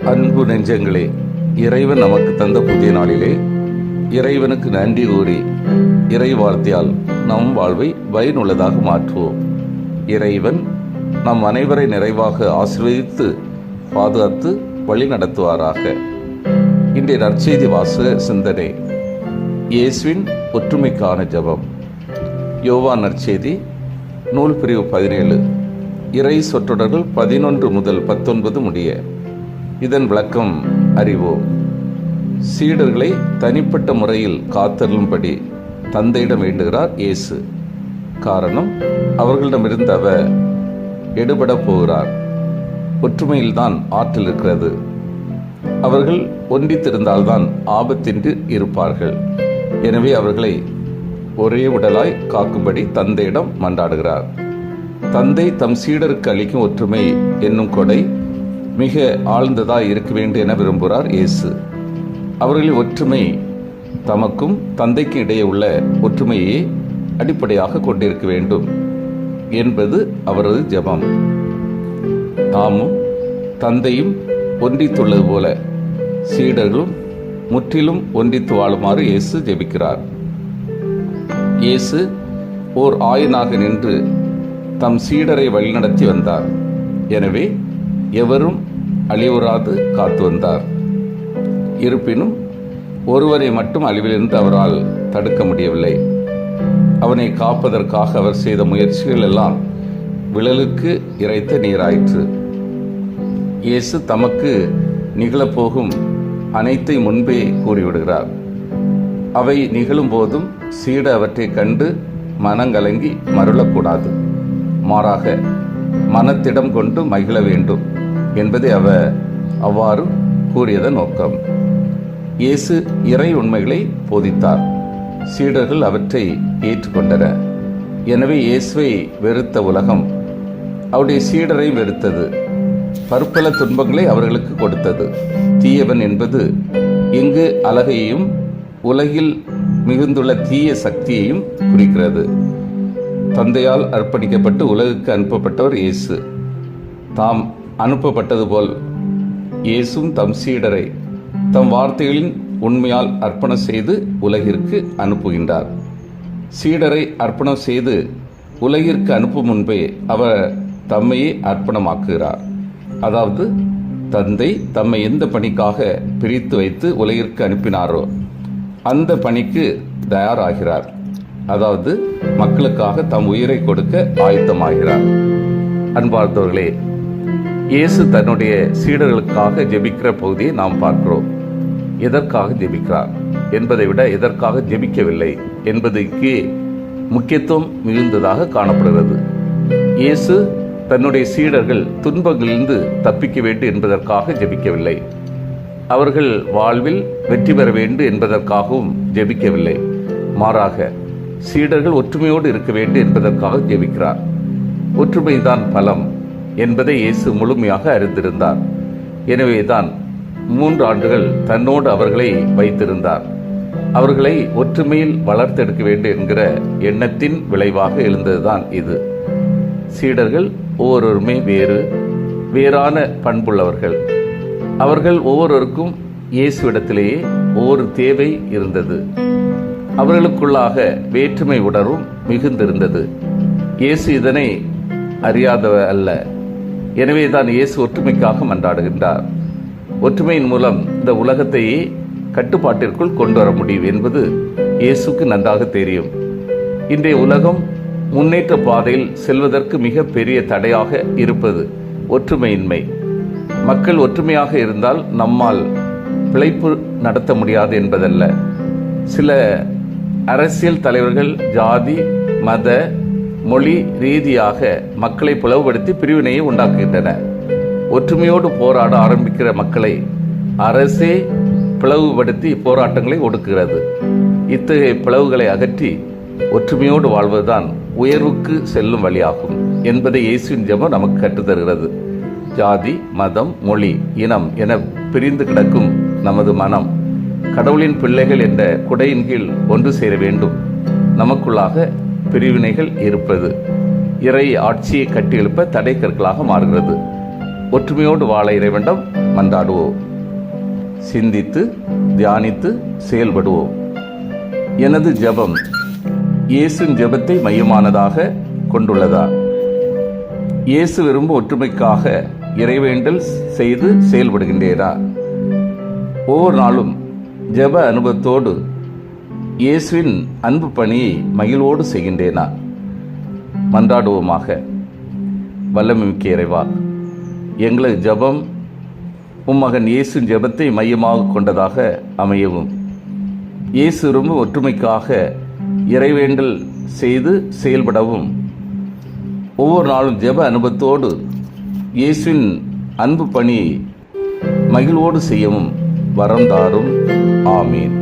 அன்பு நெஞ்சங்களே, இறைவன் நமக்கு தந்த புதிய நாளிலே இறைவனுக்கு நன்றி கூறி இறை வார்த்தையால் நம் வாழ்வை பயனுள்ளதாக மாற்றுவோம். இறைவன் நம் அனைவரை நிறைவாக ஆசீர்வதித்து பாதுகாத்து வழி நடத்துவாராக. இன்றைய நற்செய்தி வாசக சிந்தனை, இயேசுவின் ஒற்றுமைக்கான ஜெபம். யோவான் நற்செய்தி நூல் பிரிவு 17, இறை சொற்றொடர்கள் 11 முதல் 19 முடிய. இதன் விளக்கம் அறிவோம். சீடர்களை தனிப்பட்ட முறையில் காத்தருளும்படி தந்தையிடம் வேண்டுகிறார் இயேசு. காரணம், அவர்களிடமிருந்து அவர் எடுபட போகிறார். ஒற்றுமையில்தான் ஆற்றல் இருக்கிறது. அவர்கள் ஒன்றித்திருந்தால்தான் ஆபத்தின்றி இருப்பார்கள். எனவே அவர்களை ஒரே உடலாய் காக்கும்படி தந்தையிடம் மன்றாடுகிறார். தந்தை தம் சீடருக்கு அளிக்கும் ஒற்றுமை என்னும் கொடை மிக ஆழ்ந்ததாய் இருக்க வேண்டும் என விரும்புகிறார் இயேசு. அவர்களின் ஒற்றுமை தமக்கும் தந்தைக்கும் இடையே உள்ள ஒற்றுமையை அடிப்படையாக கொண்டிருக்க வேண்டும் என்பது அவரது ஜெபம். தாமும் தந்தையும் ஒன்றித்துள்ளது போல சீடர்களும் முற்றிலும் ஒன்றித்து வாழுமாறு இயேசு ஜெபிக்கிறார். இயேசு ஓர் ஆயனாக நின்று தம் சீடரை வழிநடத்தி வந்தார். எனவே எவரும் அழிவுறாது காத்து வந்தார். இருப்பினும் ஒருவரை மட்டும் அழிவிலிருந்து அவரால் தடுக்க முடியவில்லை. அவனை காப்பதற்காக அவர் செய்த முயற்சிகள் எல்லாம் விழலுக்கு இறைத்த நீராயிற்று. இயேசு தமக்கு நிகழப்போகும் அனைத்தை முன்பே கூறிவிடுகிறார். அவை நிகழும் போதும் சீட அவற்றை கண்டு மனங்கலங்கி மருளக்கூடாது. மாறாக மனத்திடம் கொண்டு மகிழ வேண்டும் என்பதை அவர் அவ்வாறு கூறியதன் நோக்கம். இயேசு இறை உண்மைகளை போதித்தார். சீடர்கள் அவற்றை ஏற்றுக்கொண்டனர். எனவே இயேசுவை வெறுத்த உலகம் அவருடைய சீடரை வெறுத்தது. பற்பல துன்பங்களை அவர்களுக்கு கொடுத்தது. தீயவன் என்பது இங்கு அழகையும் உலகில் மிகுந்துள்ள தீய சக்தியையும் குறிக்கிறது. தந்தையால் அர்ப்பணிக்கப்பட்டு உலகுக்கு அனுப்பப்பட்டவர் இயேசு. தாம் அனுப்பப்பட்டது போல் இயேசும் தம் சீடரை தம் வார்த்தைகளின் உண்மையால் அர்ப்பணம் செய்து உலகிற்கு அனுப்புகின்றார். சீடரை அர்ப்பணம் செய்து உலகிற்கு அனுப்பும் முன்பே அவர் தம்மையே அர்ப்பணமாக்குகிறார். அதாவது தந்தை தம்மை எந்த பணிக்காக பிரித்து வைத்து உலகிற்கு அனுப்பினாரோ அந்த பணிக்கு தயாராகிறார். அதாவது மக்களுக்காக தம் உயிரை கொடுக்க ஆயத்தமாகிறார். அன்பார்ந்தவர்களே, இயேசு தன்னுடைய சீடர்களுக்காக ஜெபிக்கிற பகுதியை நாம் பார்க்கிறோம். எதற்காக ஜெபிக்கிறார் என்பதை விட எதற்காக ஜெபிக்கவில்லை என்பதற்கு முக்கியத்துவம் மிகுந்ததாக காணப்படுகிறது. இயேசு தன்னுடைய சீடர்கள் துன்பங்களிலிருந்து தப்பிக்க வேண்டும் என்பதற்காக ஜெபிக்கவில்லை. அவர்கள் வாழ்வில் வெற்றி பெற வேண்டும் என்பதற்காகவும் ஜெபிக்கவில்லை. மாறாக சீடர்கள் ஒற்றுமையோடு இருக்க வேண்டும் என்பதற்காக ஜெபிக்கிறார். ஒற்றுமைதான் பலம் என்பதை இயேசு முழுமையாக அறிந்திருந்தார். எனவேதான் 3 ஆண்டுகள் தன்னோடு அவர்களை வைத்திருந்தார். அவர்களை ஒற்றுமையில் வளர்த்தெடுக்க வேண்டும் என்கிற எண்ணத்தின் விளைவாக எழுந்ததுதான் இது. சீடர்கள் ஒவ்வொருவருமே வேறான பண்புள்ளவர்கள். அவர்கள் ஒவ்வொருவருக்கும் இயேசுவிடத்திலேயே ஒவ்வொரு தேவை இருந்தது. அவர்களுக்குள்ளாக வேற்றுமை உணர்வும் மிகுந்திருந்தது. இயேசு இதனை அறியாதவர் அல்ல. எனவே தான் இயேசு ஒற்றுமைக்காக மன்றாடுகின்றார். ஒற்றுமையின் மூலம் இந்த உலகத்தையே கட்டுப்பாட்டிற்குள் கொண்டு வர முடியும் என்பது இயேசுக்கு நன்றாக தெரியும். இன்றைய உலகம் முன்னேற்ற பாதையில் செல்வதற்கு மிக பெரிய தடையாக இருப்பது ஒற்றுமையின்மை. மக்கள் ஒற்றுமையாக இருந்தால் நம்மால் பிழைப்பு நடத்த முடியாது என்பதல்ல. சில அரசியல் தலைவர்கள் ஜாதி, மத, மொழி ரீதியாக மக்களை பிளவுபடுத்தி பிரிவினையை உண்டாக்குகின்றன. ஒற்றுமையோடு போராட ஆரம்பிக்கிற மக்களை அரசே பிளவுபடுத்தி போராட்டங்களை ஒடுக்குகிறது. இத்தகைய பிளவுகளை அகற்றி ஒற்றுமையோடு வாழ்வதுதான் உயர்வுக்கு செல்லும் வழியாகும் என்பதை இயேசுவின் ஜெபம் நமக்கு கற்றுத்தருகிறது. ஜாதி, மதம், மொழி, இனம் என பிரிந்து கிடக்கும் நமது மனம் கடவுளின் பிள்ளைகள் என்ற குடையின் கீழ் ஒன்று சேர வேண்டும். நமக்குள்ளாக பிரிவினைகள் இருப்பது இறை ஆட்சியை கட்டியெழுப்ப தடை கற்களாக மாறுகிறது. ஒற்றுமையோடு வாழ இறைவனிடம் மன்றாடுவோம். சிந்தித்து தியானித்து செயல்படுவோம். எனது ஜெபம் இயேசுவின் ஜெபத்தை மையமானதாக கொண்டுள்ளதா? இயேசு விரும்பும் ஒற்றுமைக்காக இறைவேண்டல் செய்து செயல்படுகின்றேனா? ஒவ்வொரு நாளும் ஜெப அனுபவத்தோடு இயேசுவின் அன்பு பணியை மகிழ்வோடு செய்கின்றேனா? மன்றாடுவோமாக. வல்லமைமிக்க இறைவா, எங்களது ஜெபம் உம்மகன் இயேசுவின் ஜெபத்தை மையமாக கொண்டதாக அமையவும், இயேசு விரும்பும் ஒற்றுமைக்காக இறைவேண்டல் செய்து செயல்படவும், ஒவ்வொரு நாளும் ஜெப அனுபவத்தோடு இயேசுவின் அன்பு பணியை மகிழ்வோடு செய்யவும் வரம் தாரும். ஆமீன்.